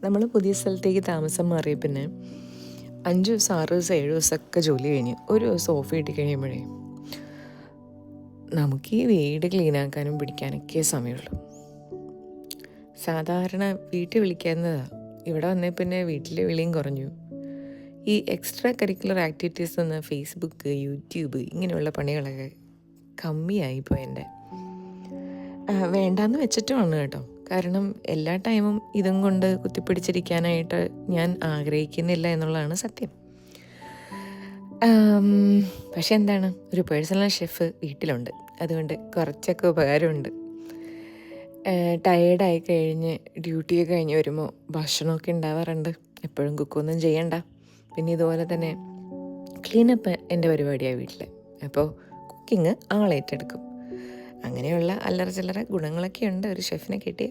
നമ്മൾ പുതിയ സ്ഥലത്തേക്ക് താമസം മാറിയ പിന്നെ 5 ദിവസം 6 ദിവസം 7 ദിവസമൊക്കെ ജോലി കഴിഞ്ഞ് ഒരു ദിവസം ഓഫ് കിട്ടി കഴിയുമ്പോഴേ നമുക്ക് ഈ വീട് ക്ലീനാക്കാനും പിടിക്കാനൊക്കെ സമയമുള്ളൂ. സാധാരണ വീട്ടിൽ വിളിക്കുന്നതാണ്, ഇവിടെ വന്നേ പിന്നെ വീട്ടിലെ വിളിയും കുറഞ്ഞു. ഈ എക്സ്ട്രാ കരിക്കുലർ ആക്ടിവിറ്റീസ് എന്ന് ഫേസ്ബുക്ക്, യൂട്യൂബ് ഇങ്ങനെയുള്ള പണികളൊക്കെ കമ്മിയായിപ്പോയി എൻ്റെ. വേണ്ടാന്ന് വെച്ചിട്ടുമാണ് കേട്ടോ. കാരണം എല്ലാ ടൈമും ഇതും കൊണ്ട് കുത്തിപ്പിടിച്ചിരിക്കാനായിട്ട് ഞാൻ ആഗ്രഹിക്കുന്നില്ല എന്നുള്ളതാണ് സത്യം. പക്ഷെ എന്താണ്, ഒരു പേഴ്സണൽ ഷെഫ് വീട്ടിലുണ്ട്, അതുകൊണ്ട് കുറച്ചൊക്കെ ഉപകാരമുണ്ട്. ടയേർഡായി കഴിഞ്ഞ് ഡ്യൂട്ടിയൊക്കെ കഴിഞ്ഞ് വരുമ്പോൾ ഭക്ഷണമൊക്കെ ഉണ്ടാവാറുണ്ട്. എപ്പോഴും കുക്കൊന്നും ചെയ്യണ്ട. പിന്നെ ഇതുപോലെ തന്നെ ക്ലീനപ്പ് എൻ്റെ പരിപാടിയാണ് വീട്ടിൽ. അപ്പോൾ കുക്കിങ് ആളേറ്റെടുക്കും. അങ്ങനെയുള്ള അല്ലറ ചില്ലറ ഗുണങ്ങളൊക്കെ ഉണ്ട് ഒരു ഷെഫിനെ കിട്ടിയ.